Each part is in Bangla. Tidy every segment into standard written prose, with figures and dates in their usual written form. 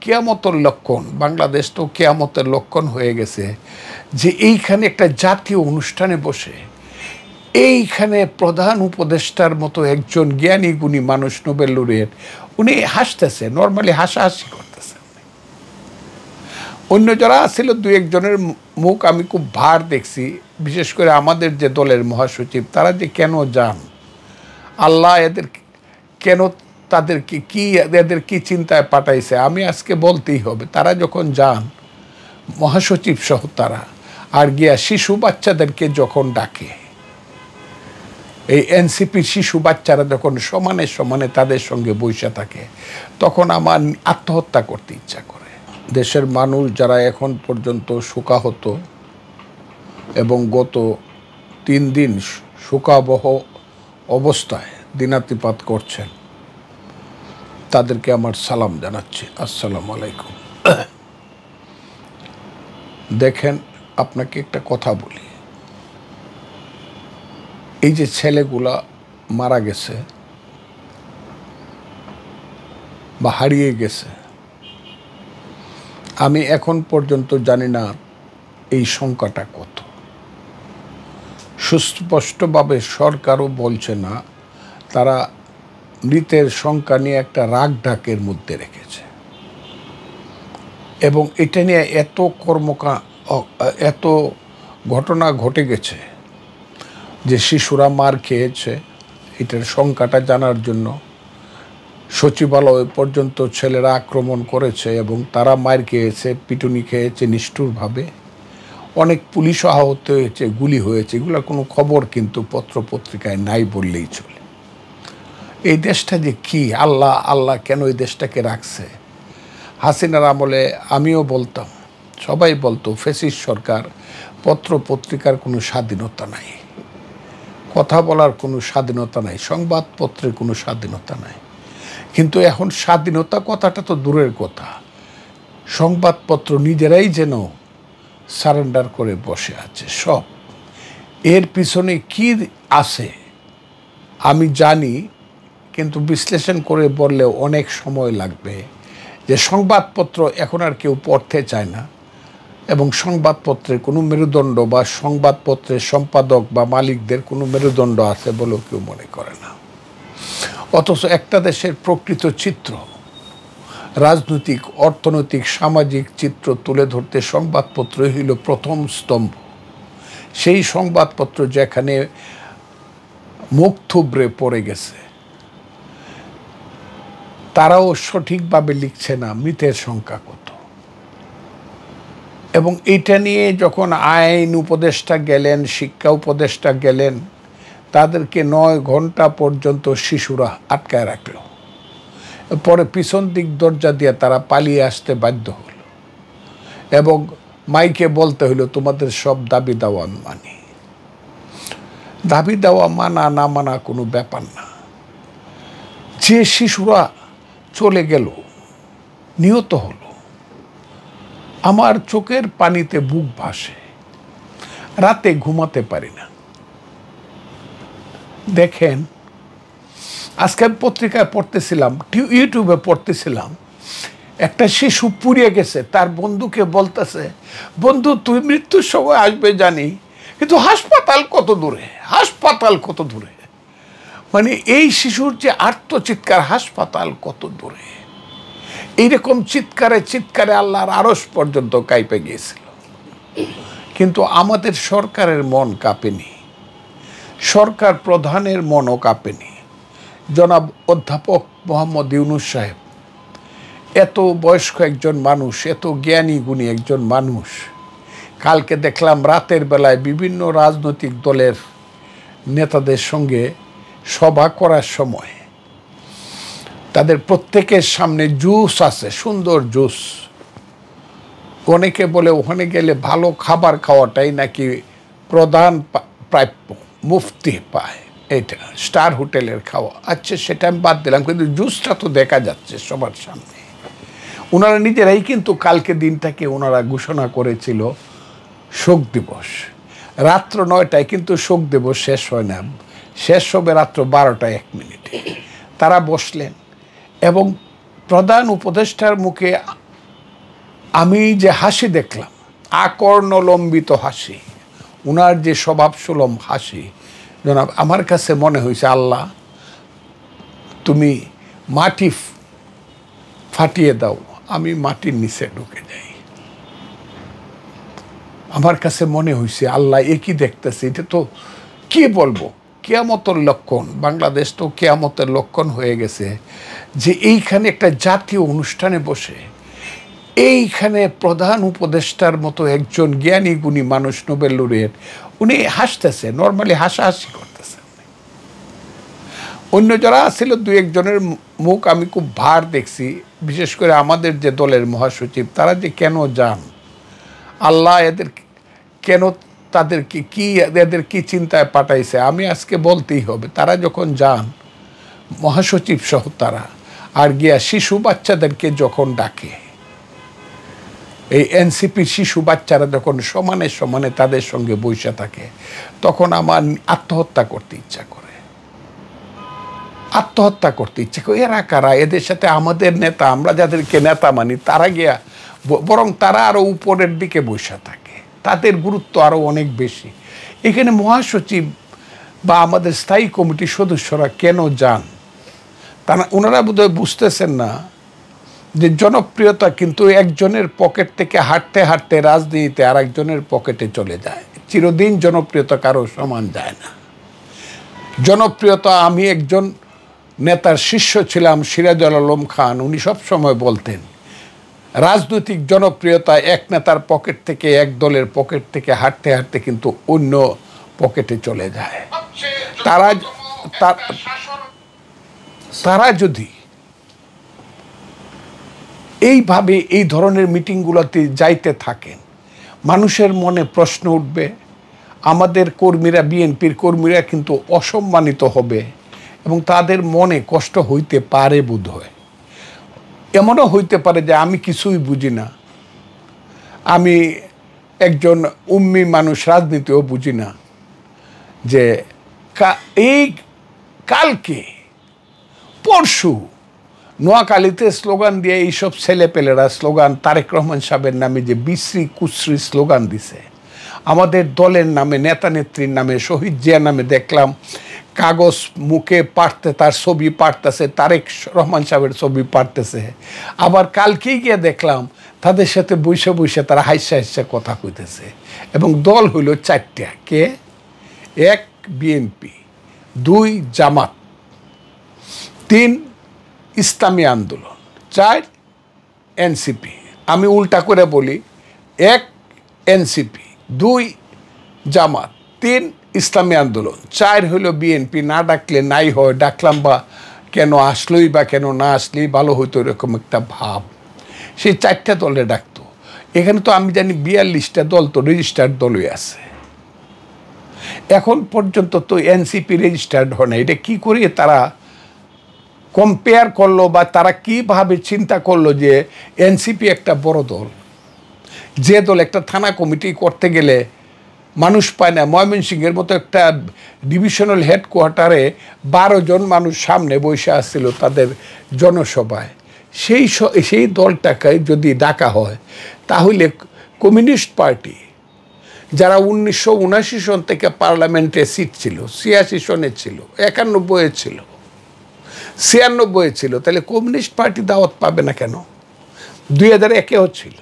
কিয়ামতের লক্ষণ, বাংলাদেশ তো কিয়ামতের লক্ষণ হয়ে গেছে, যে এইখানে একটা জাতীয় অনুষ্ঠানে বসে এইখানে প্রধান উপদেষ্টার মতো একজন জ্ঞানী গুণী মানুষ, নোবেল লরিয়েট, উনি হাসতেছে, নর্মালি হাসাহাসি করতেছে। অন্য যারা ছিল দু একজনের মুখ আমি খুব ভার দেখছি, বিশেষ করে আমাদের যে দলের মহাসচিব, তারা যে কেন যান, আল্লাহ এদের কেন, তাদেরকে কি, এদের কি চিন্তায় পাঠাইছে, আমি আজকে বলতেই হবে। তারা যখন যান মহাসচিব সহ তারা, আর গিয়া শিশু বাচ্চাদেরকে যখন ডাকে, এই এনসিপির শিশু বাচ্চারা যখন সমানে সমানে তাদের সঙ্গে বসে থাকে, তখন আমার আত্মহত্যা করতে ইচ্ছা করে। দেশের মানুষ যারা এখন পর্যন্ত শোকাহত এবং গত 3 দিন শোকাবহ অবস্থায় দিনাতিপাত করছেন, তাদেরকে আমার সালাম জানাচ্ছি। আসসালামু আলাইকুম। দেখেন, আপনাকে একটা কথা বলি, এই যে ছেলেগুলা মারা গেছে বা হারিয়ে গেছে, আমি এখন পর্যন্ত জানি না এই সংখ্যাটা কত। সুস্পষ্টভাবে সরকারও বলছে না, তারা মৃতের সংখ্যা নিয়ে একটা রাগ ঢাকের মধ্যে রেখেছে। এবং এটা নিয়ে এত ঘটনা ঘটে গেছে যে শিশুরা মার খেয়েছে, এটার সংখ্যাটা জানার জন্য সচিবালয় পর্যন্ত ছেলেরা আক্রমণ করেছে এবং তারা মার খেয়েছে, পিটুনি খেয়েছে নিষ্ঠুরভাবে। অনেক পুলিশ আহত হয়েছে, গুলি হয়েছে, এগুলোর কোনো খবর কিন্তু পত্রপত্রিকায় নাই বললেই চলে। এই দেশটা যে কি, আল্লাহ আল্লাহ কেন এই দেশটাকে রাখছে। হাসিনার আমলে আমিও বলতাম, সবাই বলতো ফ্যাসিস্ট সরকার, পত্রপত্রিকার কোনো স্বাধীনতা নাই, কথা বলার কোনো স্বাধীনতা নাই, সংবাদপত্রের কোনো স্বাধীনতা নাই। কিন্তু এখন স্বাধীনতা কথাটা তো দূরের কথা, সংবাদপত্র নিজেরাই যেন সারেন্ডার করে বসে আছে সব। এর পিছনে কি আছে আমি জানি, কিন্তু বিশ্লেষণ করে বললেও অনেক সময় লাগবে। যে সংবাদপত্র এখন আর কেউ পড়তে চায় না, এবং সংবাদপত্রের কোনো মেরুদণ্ড বা সংবাদপত্রের সম্পাদক বা মালিকদের কোনো মেরুদণ্ড আছে বলেও কেউ মনে করে না। অথচ একটা দেশের প্রকৃত চিত্র, রাজনৈতিক, অর্থনৈতিক, সামাজিক চিত্র তুলে ধরতে সংবাদপত্রই হইল প্রথম স্তম্ভ। সেই সংবাদপত্র যেখানে মুখ থুবড়ে পড়ে গেছে, তারাও সঠিকভাবে লিখছে না মৃতের সংখ্যা কত। এবং এটা নিয়ে যখন আইন উপদেষ্টা গেলেন, শিক্ষা উপদেষ্টা গেলেন, তাদেরকে 9 ঘন্টা পর্যন্ত শিশুরা আটকায় রাখল। পরে পিছন দিক দরজা দিয়ে তারা পালিয়ে আসতে বাধ্য হল এবং মাইকে বলতে হইল, তোমাদের সব দাবি দাওয়া আমি মানি। দাবি দেওয়া মানা না মানা কোনো ব্যাপার না। যে শিশুরা চলে গেল, নিহত হলো, আমার চোখের পানিতে বুক ভাসে, রাতে ঘুমাতে পারি না। দেখেন, আজকে পত্রিকায় পড়তেছিলাম, ইউটিউবে পড়তেছিলাম, একটা শিশু পুড়িয়ে গেছে, তার বন্ধুকে বলতেছে, বন্ধু তুই মৃত্যুর সময় আসবে জানি, কিন্তু হাসপাতাল কত দূরে, হাসপাতাল কত দূরে। মানে এই শিশুর যে আর্তচিৎকার, হাসপাতাল কত দূরে, এইরকম চিৎকারে চিৎকারে আল্লাহর আরশ পর্যন্ত কাঁপে গিয়েছিল। কিন্তু আমাদের সরকারের মন কাঁপেনি, সরকার প্রধানের মনও কাঁপেনি। জনাব অধ্যাপক মোহাম্মদ ইউনূস সাহেব এত বয়স্ক একজন মানুষ, এত জ্ঞানী গুণী একজন মানুষ, কালকে দেখলাম রাতের বেলায় বিভিন্ন রাজনৈতিক দলের নেতাদের সঙ্গে সভা করার সময় তাদের প্রত্যেকের সামনে জুস আছে, সুন্দর জুস। অনেকে বলে ওখানে গেলে ভালো খাবার খাওয়াটাই নাকি প্রধান প্রাপ্য, মুফতি পায়, এটা স্টার হোটেলের খাওয়া। আচ্ছা, সেটা আমি বাদ দিলাম, কিন্তু জুসটা তো দেখা যাচ্ছে সবার সামনে। ওনারা নিজেরাই কিন্তু কালকে দিনটাকে ওনারা ঘোষণা করেছিল শোক দিবস। রাত্র 9টায়, কিন্তু শোক দিবস শেষ হয় না, শেষ হবে রাত্র 12টা 1 মিনিটে। তারা বসলেন এবং প্রধান উপদেষ্টার মুখে আমি যে হাসি দেখলাম, আকর্ণলম্বিত হাসি, উনার যে স্বভাবসুলভ হাসি, জনাব, আমার কাছে মনে হয়েছে আল্লাহ তুমি মাটি ফাটিয়ে দাও, আমি মাটির নিচে ঢুকে যাই। আমার কাছে মনে হয়েছে আল্লাহ একই দেখতেছে, এটা তো কি বলবো, কিয়ামতের লক্ষণ। বাংলাদেশ তো কিয়ামতের লক্ষণ হয়ে গেছে যে এইখানে একটা জাতীয় অনুষ্ঠানে বসে এইখানে প্রধান উপদেষ্টার মতো একজন জ্ঞানী গুণী মানুষ, নোবেল লরিয়েট, উনি হাসতেছে, নর্মালি হাসাহাসি করতেছে। অন্য যারা ছিল দু একজনের মুখ আমি খুব ভার দেখছি, বিশেষ করে আমাদের যে দলের মহাসচিব, তারা যে কেন যান, আল্লাহ এদের কেন, তাদেরকে কি, এদের কি চিন্তায় পাঠাইছে, আমি আজকে বলতেই হবে। তারা যখন যান মহাসচিব সহ তারা, আর গিয়া শিশু বাচ্চাদেরকে যখন ডাকে, এই এনসিপির শিশু বাচ্চারা যখন সমানে সমানে তাদের সঙ্গে বসে থাকে, তখন আমার আত্মহত্যা করতে ইচ্ছা করে, আত্মহত্যা করতে ইচ্ছা করে। এরা কারা? এদের সাথে আমাদের নেতা, আমরা যাদেরকে নেতা মানি, তারা গিয়া বরং তারা আরও উপরের দিকে বসে থাকে, তাদের গুরুত্ব আরও অনেক বেশি। এখানে মহাসচিব বা আমাদের স্থায়ী কমিটির সদস্যরা কেন যান, তারা ওনারা বোধহয় বুঝতেছেন না যে জনপ্রিয়তা কিন্তু একজনের পকেট থেকে হাঁটতে হাঁটতে রাজনীতিতে আর একজনের পকেটে চলে যায়। চিরদিন জনপ্রিয়তা কারো সমান যায় না। জনপ্রিয়তা, আমি একজন নেতার শিষ্য ছিলাম, সিরাজুল আলম খান, উনি সবসময় বলতেন রাজনৈতিক জনপ্রিয়তা এক নেতার পকেট থেকে, এক দলের পকেট থেকে হাঁটতে হাঁটতে কিন্তু অন্য পকেটে চলে যায়। তারা যদি এইভাবে এই ধরনের মিটিংগুলোতে যাইতে থাকেন, মানুষের মনে প্রশ্ন উঠবে, আমাদের কর্মীরা, বিএনপির কর্মীরা কিন্তু অসম্মানিত হবে এবং তাদের মনে কষ্ট হইতে পারে। বোধ হয় এমনও হইতে পারে যে আমি কিছুই বুঝি না, আমি একজন উম্মি মানুষ, রাজনীতিও বুঝি না, যে এই কালকে পরশু নোয়াখালীতে স্লোগান দিয়ে এইসব ছেলেপেলেরা স্লোগান, তারেক রহমান সাহেবের নামে যে বিশ্রী কুশ্রী স্লোগান দিছে, আমাদের দলের নামে, নেতা নেত্রীর নামে, শহীদ জিয়া নামে দেখলাম কাগজ মুখে পাঠতে, তার ছবি পাঠতেছে, তারেক রহমান সাহেবের ছবি পাঠতেছে। আবার কালকেই গিয়ে দেখলাম তাদের সাথে বসে বসে তারা হাইসা হাইসা কথা কইতেছে। এবং দল হইল চারটা, কে? এক বিএনপি, দুই জামাত, তিন ইসলামী আন্দোলন, চার এনসিপি। আমি উল্টা করে বলি, এক এনসিপি, দুই জামাত, তিন ইসলামী আন্দোলন, চার হইল বিএনপি। না ডাকলে নাই হয়, ডাকলাম বা কেন আসলোই বা কেন না আসলেই ভালো হইতো, এরকম একটা ভাব সেই চারটা দলে ডাকতো। এখানে তো আমি জানি 42টা দল তো রেজিস্টার্ড দলই আছে। এখন পর্যন্ত তো এনসিপি রেজিস্টার্ড হয় না। এটা কী করিয়ে তারা কম্পেয়ার করলো বা তারা কীভাবে চিন্তা করলো যে এনসিপি একটা বড় দল, যে দল একটা থানা কমিটি করতে গেলে মানুষ পায় না। ময়মনসিংহের মতো একটা ডিভিশনাল হেডকোয়ার্টারে 12 জন মানুষ সামনে বসে আসছিল তাদের জনসভায়। সেই দলটাকে যদি ডাকা হয়, তাহলে কমিউনিস্ট পার্টি যারা 1979 সন থেকে পার্লামেন্টে সিট ছিল, 86 সনে ছিল, 91-এ ছিল, 96-এ ছিল, তাহলে কমিউনিস্ট পার্টি দাওয়াত পাবে না কেন? 2001-এও ছিল।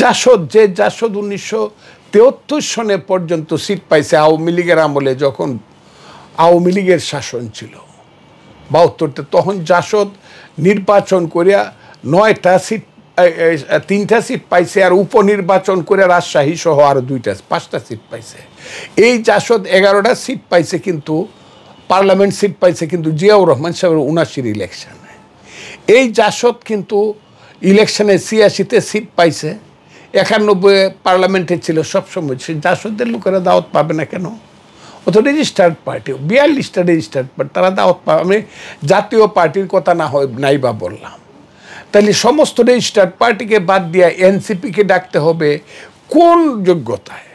জাসদ, যে জাসদ 1973 সনে পর্যন্ত সিট পাইছে আওয়ামী লীগের আমলে, যখন আওয়ামী লীগের শাসন ছিল 72-তে, তখন জাসদ নির্বাচন করিয়া 9টা সিট, 3টা সিট পাইছে, আর উপনির্বাচন করে রাজশাহী সহ আরও 5টা সিট পাইছে। এই জাসদ 11টা সিট পাইছে, কিন্তু পার্লামেন্ট সিট পাইছে কিন্তু জিয়াউর রহমান সাহেবের 79 ইলেকশনে। এই জাসদ কিন্তু ইলেকশনে 86-তে সিট পাইছে, 91-এ পার্লামেন্টে ছিল সবসময়। সে জাসদের লোকেরা দাওয়াত পাবে না কেন? ও তো রেজিস্টার্ড পার্টি, 42টা রেজিস্টার্ড পার্টি, তারা দাওয়াত পাবে। আমি জাতীয় পার্টির কথা না হয় নাই বা বললাম, তাহলে সমস্ত রেজিস্টার্ড পার্টিকে বাদ দিয়ে এনসিপিকে ডাকতে হবে কোন যোগ্যতায়?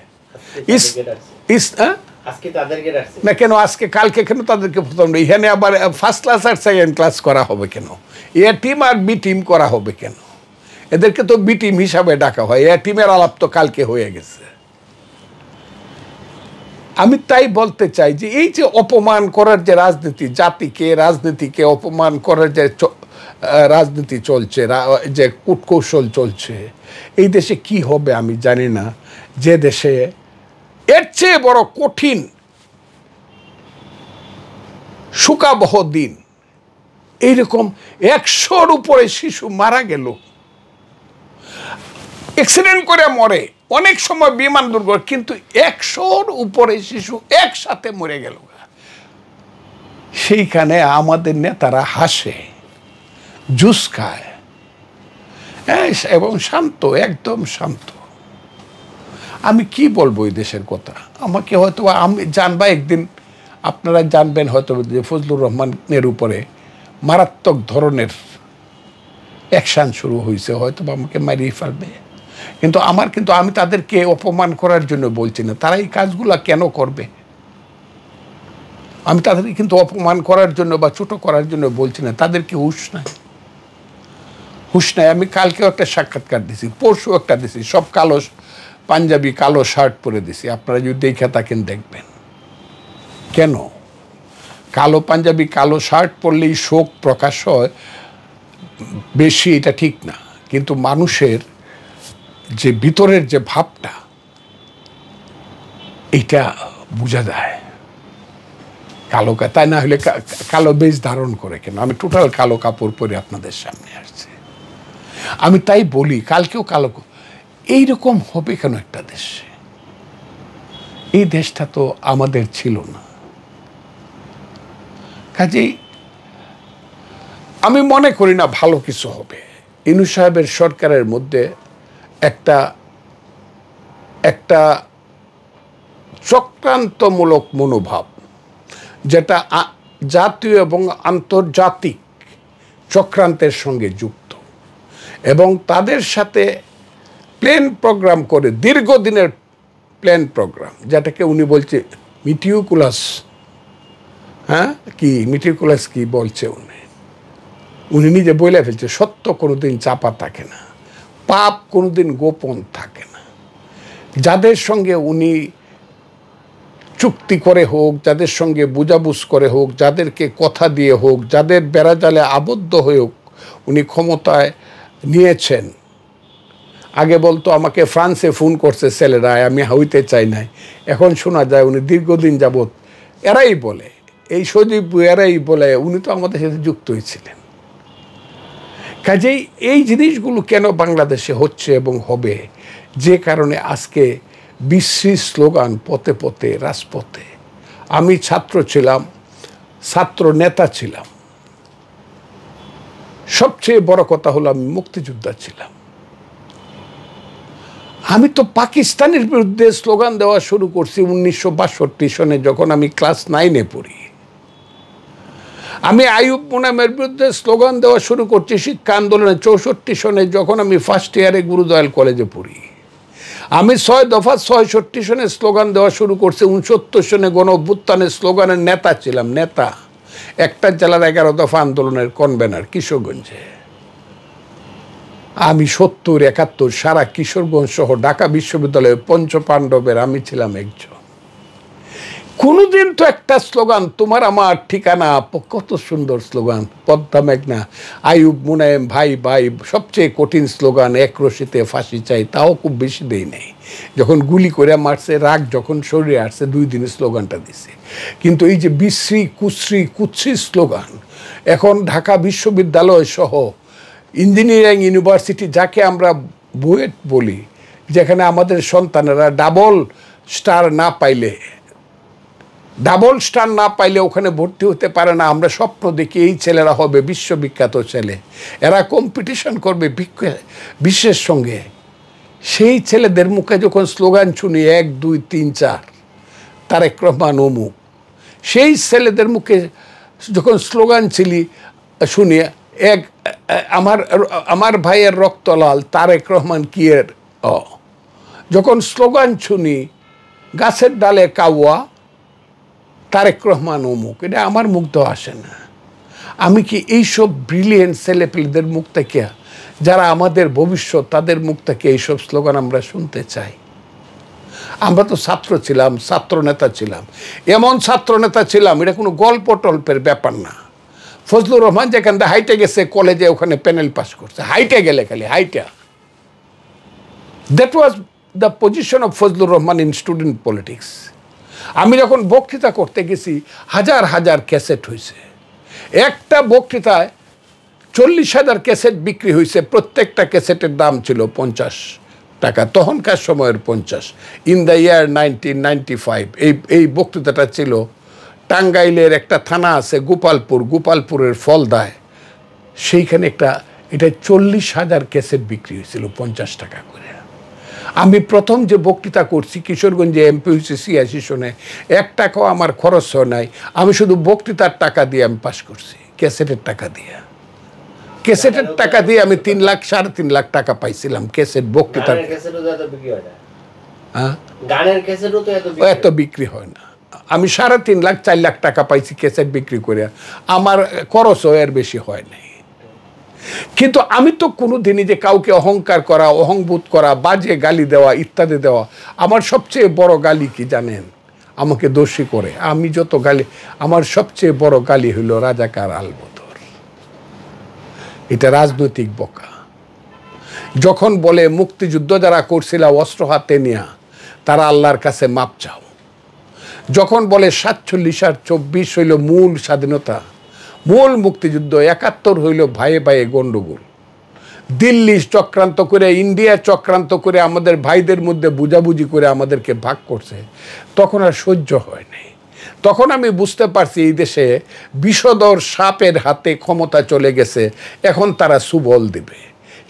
না কেন আজকে, কালকে কেন তাদেরকে প্রথম? এখানে আবার ফার্স্ট ক্লাস আর সেকেন্ড ক্লাস করা হবে কেন? এ টিম আর বি টিম করা হবে কেন? এদেরকে তো বি টিম হিসাবে ডাকা হয়, এ টিমের আলাপ তো কালকে হয়ে গেছে। আমি তাই বলতে চাই যে এই যে অপমান করার যে রাজনীতি, জাতিকে রাজনীতিকে অপমান করার যে রাজনীতি চলছে, যে কূটকৌশল চলছে, এই দেশে কি হবে আমি জানি না। যে দেশে এর চেয়ে বড় কঠিন শোকাবহ দিন, এইরকম 100-র উপরে শিশু মারা গেল, অ্যাক্সিডেন্ট করে মরে, অনেক সময় বিমান দুর্ঘটনা, কিন্তু 100-র উপরে শিশু একসাথে মরে গেল। সেইখানে আমাদের নেতারা হাসে, জুস খায় এবং শান্ত, একদম শান্ত। আমি কি বলবো এই দেশের কথা? আমাকে হয়তো আমি জানবা একদিন, আপনারা জানবেন হয়তো যে ফজলুর রহমানের উপরে মারাত্মক ধরনের অ্যাকশান শুরু হয়েছে, হয়তো আমাকে মারিয়ে ফেলবে। কিন্তু আমি তাদেরকে অপমান করার জন্য বলছি না, তারা এই কাজগুলা কেন করবে, আমি তাদেরকে কিন্তু অপমান করার জন্য বা ছোট করার জন্য বলছি না। তাদেরকে হুঁশ নাই। আমি কালকেও একটা সাক্ষাৎকার দিছি, পরশু একটা দিছি, সব কালো পাঞ্জাবি, কালো শার্ট পরে দিছি, আপনারা যদি দেখে থাকেন দেখবেন। কেন কালো পাঞ্জাবি, কালো শার্ট পরলেই শোক প্রকাশ হয় বেশি, এটা ঠিক না, কিন্তু মানুষের যে ভিতরের যে ভাবটা, এইটা বোঝা যায়। কালো, তাই না হলে কালো বেশ ধারণ করে কেন? আমি টোটাল কালো কাপড় পরে আপনাদের সামনে আসছি। আমি তাই বলি, কালকেও কালো। এইরকম হবে কেন একটা দেশে? এই দেশটা তো আমাদের ছিল না। কাজেই আমি মনে করি না ভালো কিছু হবে। ইনু সাহেবের সরকারের মধ্যে একটা চক্রান্তমূলক মনোভাব, যেটা জাতীয় এবং আন্তর্জাতিক চক্রান্তের সঙ্গে যুক্ত, এবং তাদের সাথে প্ল্যান প্রোগ্রাম করে, দীর্ঘদিনের প্ল্যান প্রোগ্রাম, যেটাকে উনি বলছে মিটিকুলাস, মিটিকুলাস কি বলছে উনি নিজে বলে ফেলছে, সত্য কোনোদিন চাপা থাকে না, পাপ কোনোদিন গোপন থাকে না। যাদের সঙ্গে উনি চুক্তি করে হোক, যাদের সঙ্গে বুঝাবুঝ করে হোক, যাদেরকে কথা দিয়ে হোক, যাদের বেড়াজালে আবদ্ধ হয়ে হোক উনি ক্ষমতায় নিয়েছেন। আগে বলতো আমাকে ফ্রান্সে ফোন করছে ছেলেরা, আমি হইতে চাই নাই। এখন শোনা যায় উনি দীর্ঘদিন যাবৎ, এরাই বলে, এই সজীব এরাই বলে উনি তো আমাদের সাথে যুক্ত হয়েছিলেন। কাজেই এই জিনিসগুলো কেন বাংলাদেশে হচ্ছে এবং হবে, যে কারণে আজকে বিশ্রী স্লোগান পথে পথে, রাজপথে। আমি ছাত্র ছিলাম, ছাত্র নেতা ছিলাম, সবচেয়ে বড় কথা হলো আমি মুক্তিযোদ্ধা ছিলাম। আমি তো পাকিস্তানের বিরুদ্ধে স্লোগান দেওয়া শুরু করছি 1962 সনে, যখন আমি ক্লাস 9-এ পড়ি। আমি আইয়ুব মোনামের বিরুদ্ধে স্লোগান দেওয়া শুরু করছি শিক্ষা আন্দোলনে 64 সনে, যখন আমি ফার্স্ট ইয়ারে গুরুদয়াল কলেজে পড়ি। আমি 6 দফা 66 সনে স্লোগান দেওয়া শুরু করছি। 69 সনে গণ অভ্যুত্থানের স্লোগানের নেতা ছিলাম, নেতা, একটা জেলার 11 দফা আন্দোলনের কনভেনার কিশোরগঞ্জে। আমি 70, 71 সারা কিশোরগঞ্জ সহ ঢাকা বিশ্ববিদ্যালয়ের পঞ্চপাণ্ডবের আমি ছিলাম একজন। কোনোদিন তো একটা স্লোগান, তোমার আমার ঠিকানা, কত সুন্দর স্লোগান, পদ্মা মেঘনা, আইয়ুব মোনায়েম ভাই ভাই, সবচেয়ে কঠিন স্লোগান, এক রশিতে ফাঁসি চাই, তাও খুব বেশি দেই নেই। যখন গুলি করে মারছে, রাগ যখন শরীরে আসছে, 2 দিনে স্লোগানটা দিছে। কিন্তু এই যে বিশ্রী কুৎসি স্লোগান, এখন ঢাকা বিশ্ববিদ্যালয় সহ ইঞ্জিনিয়ারিং ইউনিভার্সিটি, যাকে আমরা বুয়েট বলি, যেখানে আমাদের সন্তানেরা ডাবল স্টার না পাইলে ওখানে ভর্তি হতে পারে না। আমরা স্বপ্ন দেখি এই ছেলেরা হবে বিশ্ববিখ্যাত ছেলে, এরা কম্পিটিশন করবে বিশ্বের সঙ্গে। সেই ছেলেদের মুখে যখন স্লোগান শুনি 1, 2, 3, 4 তারেক রহমান অমুক, সেই ছেলেদের মুখে যখন স্লোগান শুনি আমার ভাইয়ের রক্ত লাল, তারেক রহমান কি এর যখন স্লোগান শুনি গাছের ডালে কাওয়া, তারেক রহমান অমুক, এটা আমার মুখ তো আসে না। আমি কি এইসব ব্রিলিয়েন্ট ছেলেপেলেদের মুখ থেকে যারা আমাদের ভবিষ্যৎ, তাদের মুখ থেকে এইসব স্লোগান আমরা শুনতে চাই। আমরা তো ছাত্র ছিলাম, ছাত্র নেতা ছিলাম, এমন ছাত্র নেতা ছিলাম, এটা কোনো গল্প টল্পের ব্যাপার না। ফজলুর রহমান যেখান থেকে হাইটে গেছে কলেজে, ওখানে প্যানেল পাস করছে, হাইটে গেলে খালি হাইটা। That was the position of Fazlur Rahman in student politics. আমি যখন বক্তৃতা করতে গেছি, হাজার হাজার ক্যাসেট হয়েছে। একটা বক্তৃতায় 40,000 ক্যাসেট বিক্রি হয়েছে। প্রত্যেকটা ক্যাসেটের দাম ছিল 50 টাকা, তখনকার সময়ের 50। ইন দ্য ইয়ার 1995 এই বক্তৃতাটা ছিল টাঙ্গাইলের একটা থানা আছে গোপালপুরের ফলদায়, সেইখানে এটা 40,000 ক্যাসেট বিক্রি হয়েছিল 50 টাকা করে। আমি প্রথম যে বক্তৃতা করছি কিশোরগঞ্জে এমপি হয়েছে 86 সনে, 1 টাকাও আমার খরচ হয় নাই। আমি শুধু বক্তৃতার টাকা দিয়ে আমি পাশ করছি, ক্যাসেটের টাকা দিয়ে। ক্যাসেটের টাকা দিয়ে আমি 3 লাখ 3.5 লাখ টাকা পাইছিলাম ক্যাসেট বক্তৃতার। এত বিক্রি হয় না। আমি 3.5 লাখ 4 লাখ টাকা পাইছি ক্যাসেট বিক্রি করে, আমার খরচও এর বেশি হয় নাই। কিন্তু আমি তো কোনোদিনই যে কাউকে অহংকার করা, অহংবোধ করা, বাজে গালি দেওয়া ইত্যাদি দেওয়া, আমার সবচেয়ে বড় গালি কি জানেন? আমাকে দোষী করে আমি যত গালি, আমার সবচেয়ে বড় গালি হইল রাজাকার আলবদর। এটা রাজনৈতিক বকা। যখন বলে মুক্তিযুদ্ধ যারা করছিল অস্ত্র হাতে নিয়ে, তারা আল্লাহর কাছে মাপ চাও। যখন বলে 47 আর 24 হইল মূল স্বাধীনতা, মূল মুক্তিযুদ্ধ, 71 হইল ভাইয়ে ভাইয়ে গন্ডগোল, দিল্লি চক্রান্ত করে, ইন্ডিয়া চক্রান্ত করে আমাদের ভাইদের মধ্যে বুঝাবুঝি করে আমাদেরকে ভাগ করছে, তখন আর সহ্য হয় নাই। তখন আমি বুঝতে পারছি এই দেশে বিষধর সাপের হাতে ক্ষমতা চলে গেছে, এখন তারা সুবল দিবে।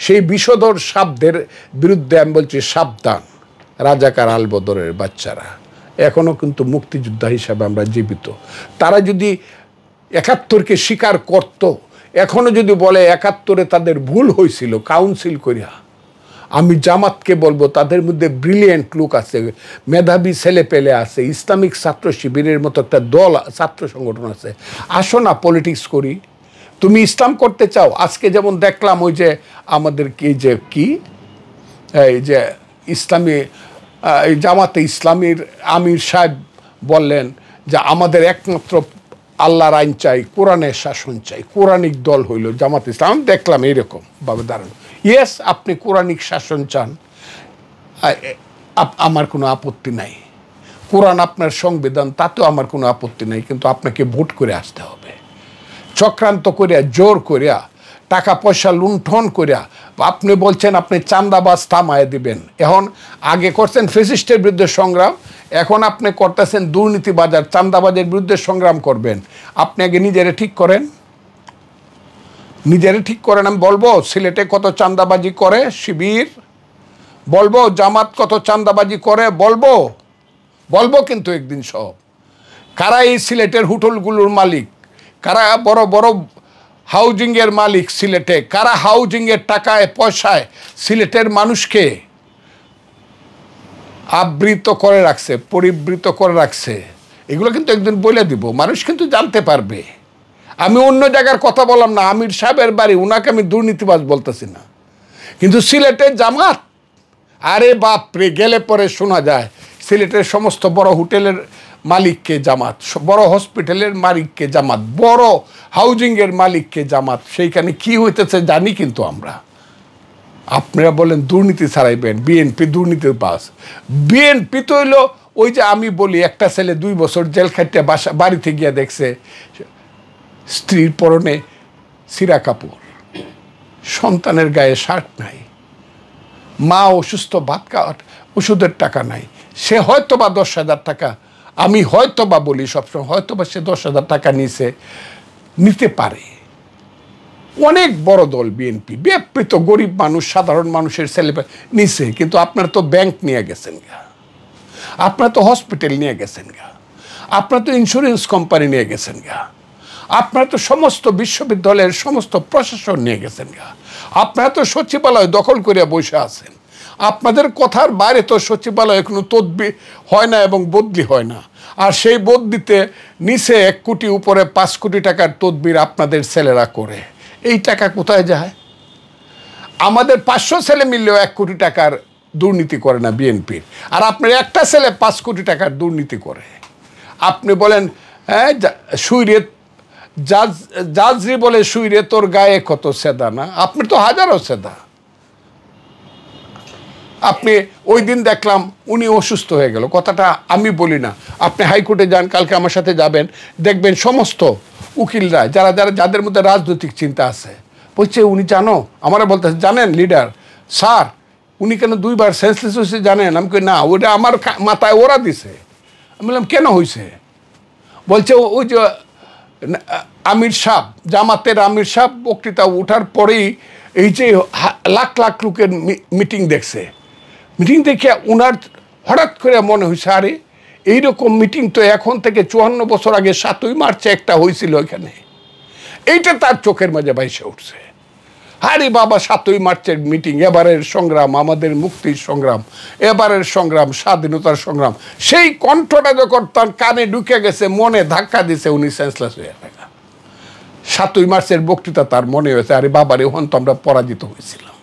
সেই বিষধর সাপদের বিরুদ্ধে আমি বলছি সাবধান, রাজাকার আলবদরের বাচ্চারা এখনও কিন্তু মুক্তিযোদ্ধা হিসাবে আমরা জীবিত। তারা যদি 71কে স্বীকার করত, এখনো যদি বলে 71-এ তাদের ভুল হয়েছিল কাউন্সিল করিয়া, আমি জামাতকে বলবো তাদের মধ্যে ব্রিলিয়েন্ট লোক আছে, মেধাবী ছেলে পেলে আছে, ইসলামিক ছাত্র শিবিরের মতো একটা দল, ছাত্র সংগঠন আছে, আসো না পলিটিক্স করি। তুমি ইসলাম করতে চাও? আজকে যেমন দেখলাম ওই যে আমাদের এই যে ইসলামী জামাতে ইসলামীর আমির সাহেব বললেন যে আমাদের একমাত্র আল্লাহর আইন চাই, কোরআনের শাসন চাই, কোরআনিক দল হইল জামাত ইসলাম। দেখলাম এইরকম ভাবে দাঁড়ানো। ইয়েস, আপনি কোরআনিক শাসন চান, আমার কোনো আপত্তি নাই। কোরআন আপনার সংবিধান, তাতেও আমার কোনো আপত্তি নাই। কিন্তু আপনাকে ভোট করে আসতে হবে। চক্রান্ত করিয়া, জোর করিয়া, টাকা পয়সা লুণ্ঠন করিয়া আপনি বলছেন আপনি চাঁদাবাজ থামায় দিবেন। এখন আগে করছেন ফ্যাসিস্টের বিরুদ্ধে সংগ্রাম, এখন আপনি করতেছেন দুর্নীতিবাজার চাঁদাবাজের বিরুদ্ধে সংগ্রাম করবেন। আপনি আগে নিজেরে ঠিক করেন, নিজেরে ঠিক করেন। আমি বলবো সিলেটে কত চাঁদাবাজি করে শিবির, বলবো জামাত কত চাঁদাবাজি করে, বলবো কিন্তু একদিন সব। কারা এই সিলেটের হোটেলগুলোর মালিক, কারা বড় বড় হাউজিংয়ের মালিক সিলেটে, কারা হাউজিংয়ের টাকায় পয়সায় সিলেটের মানুষকে আবৃত করে রাখছে, পরিবৃত করে রাখছে, এগুলো কিন্তু একদিন বলে দিব, মানুষ কিন্তু জানতে পারবে। আমি অন্য জায়গার কথা বললাম না, আমির সাহেবের বাড়ি, ওনাকে আমি দুর্নীতিবাজ বলতেছি না, কিন্তু সিলেটের জামাত, আরে বাপরে, গেলে পরে শোনা যায় সিলেটের সমস্ত বড় হোটেলের মালিককে জামাত, বড় হসপিটালের মালিককে জামাত, বড় হাউজিংয়ের মালিককে জামাত। সেইখানে কি হইতেছে জানি কিন্তু আমরা। আপনারা বলেন দুর্নীতি ছাড়াইবেন, বিএনপি দুর্নীতির পাস। বিএনপি তো হইল ওই যে আমি বলি, একটা ছেলে 2 বছর জেল খাটিয়া বাড়িতে গিয়া দেখছে স্ত্রীর পরনে সিরা কাপড়, সন্তানের গায়ে শার্ট নাই, মা অসুস্থ, ভাত খাওয়ার ওষুধের টাকা নাই, সে হয়তো বা 10,000 টাকা, আমি হয়তো বা বলি সবসময়, হয়তো বা সে 10,000 টাকা নিতে পারে। অনেক বড় দল বিএনপি, বিপ্লুত গরিব মানুষ, সাধারণ মানুষের ছেলে নিছে, কিন্তু আপনার তো ব্যাংক নিয়ে গেছেন গা, আপনার তো হসপিটাল নিয়ে গেছেন গা, আপনার তো ইন্স্যুরেন্স কোম্পানি নিয়ে গেছেন গা, আপনারা তো সমস্ত বিশ্ববিদ্যালয়ের সমস্ত প্রশাসন নিয়ে গেছেন গা, আপনারা তো সচিবালয় দখল করিয়া বসে আছেন। আপনাদের কথার বাইরে তো সচিবালয়ে কোনো তদবির হয় না এবং বদলি হয় না। আর সেই বদলিতে নিচে 1 কোটি, উপরে 5 কোটি টাকার তদবির আপনাদের ছেলেরা করে। এই টাকা কোথায় যায়? আমাদের 500 ছেলে মিললেও 1 কোটি টাকার দুর্নীতি করে না বিএনপির, আর আপনার একটা ছেলে 5 কোটি টাকার দুর্নীতি করে। আপনি বলেন হ্যাঁ সুইরে জাজরি বলে সুইরে তোর গায়ে কত সেদা না, আপনি তো হাজারো সেদা। আপনি ওই দিন দেখলাম উনি অসুস্থ হয়ে গেল, কথাটা আমি বলি না, আপনি হাইকোর্টে যান, কালকে আমার সাথে যাবেন, দেখবেন সমস্ত উকিলরা যাদের মধ্যে রাজনৈতিক চিন্তা আছে বলছে উনি জানো, আমারা বলতেছে জানেন লিডার স্যার উনি কেন 2 বার সেন্সলেস হয়েছে জানেন? আমি কই না, ওটা আমার মাথায় ওরা দিছে। আমি বললাম কেন হয়েছে? বলছে ওই যে আমির সাহেব, জামাতের আমির সাহেব বক্তৃতা ওঠার পরেই এই যে লাখ লাখ লোকের মিটিং দেখছে, মিটিং দেখে ওনার হঠাৎ করে মনে হয়েছে আরে এইরকম মিটিং তো এখন থেকে 54 বছর আগে 7ই মার্চে একটা হয়েছিল এখানে। এইটা তার চোখের মাঝে বাইসে উঠছে। আরে বাবা 7ই মার্চের মিটিং, এবারের সংগ্রাম আমাদের মুক্তির সংগ্রাম, এবারের সংগ্রাম স্বাধীনতার সংগ্রাম, সেই কণ্ঠটা যখন তার কানে ঢুকে গেছে, মনে ধাক্কা দিছে, উনি সেন্সলেস হয়ে গেল। 7ই মার্চের বক্তৃতা তার মনে হয়েছে আরে বাবারে ওখান তো আমরা পরাজিত হয়েছিলাম।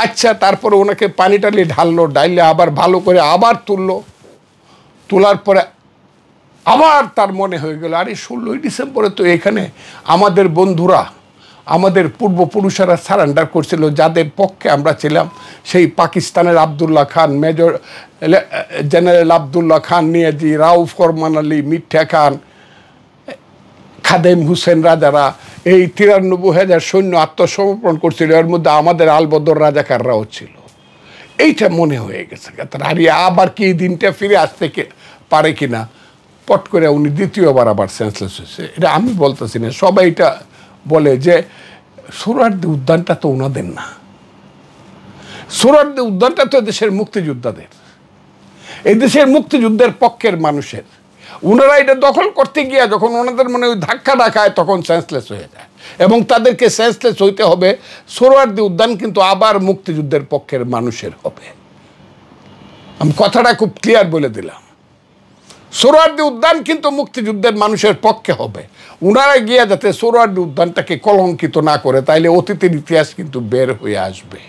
আচ্ছা, তারপরে ওনাকে পানি টালি ঢাললো, ডাইলে আবার ভালো করে আবার তোলার পরে আবার তার মনে হয়ে গেল আরে 16ই ডিসেম্বরে তো এখানে আমাদের বন্ধুরা, আমাদের পূর্বপুরুষেরা সারেন্ডার করছিল, যাদের পক্ষে আমরা ছিলাম, সেই পাকিস্তানের আবদুল্লাহ খান, মেজর জেনারেল আবদুল্লাহ খান নিয়াজি, রাউফ ফরমান আলী, মিঠা খান, খাদেম হুসেন রাজারা, এই 93,000 সৈন্য আত্মসমর্পণ করছিল, এর মধ্যে আমাদের আলবদর রাজাকাররাও ছিল। এইটা মনে হয়ে গেছে আর আবার কি দিনটা ফিরে আসতে পারে কিনা, পট করে উনি দ্বিতীয়বার আবার সেন্সলেস হয়েছে। এটা আমি বলতেছি না, সবাই এটা বলে যে সোহরাওয়ার্দী উদ্যানটা তো ওনাদের না, সোহরাওয়ার্দী উদ্যানটা তো দেশের মুক্তিযোদ্ধাদের, এই দেশের মুক্তিযুদ্ধের পক্ষের মানুষের। ওনারা এটা দখল করতে গিয়া যখন ওনাদের মনে ওই ধাক্কাটা খায় তখন সেন্সলেস হয়ে যায়, এবং তাদেরকে সেন্সলেস হইতে হবে। সোহরাওয়ার্দী উদ্যান কিন্তু আবার মুক্তিযুদ্ধের পক্ষের মানুষের হবে। আমি কথাটা খুব ক্লিয়ার বলে দিলাম, সোহরাওয়ার্দী উদ্যান কিন্তু মুক্তিযুদ্ধের মানুষের পক্ষে হবে। ওনারা গিয়া যাতে সোহরাওয়ার্দী উদ্যানটাকে কলঙ্কিত না করে, তাইলে অতীতের ইতিহাস কিন্তু বের হয়ে আসবে।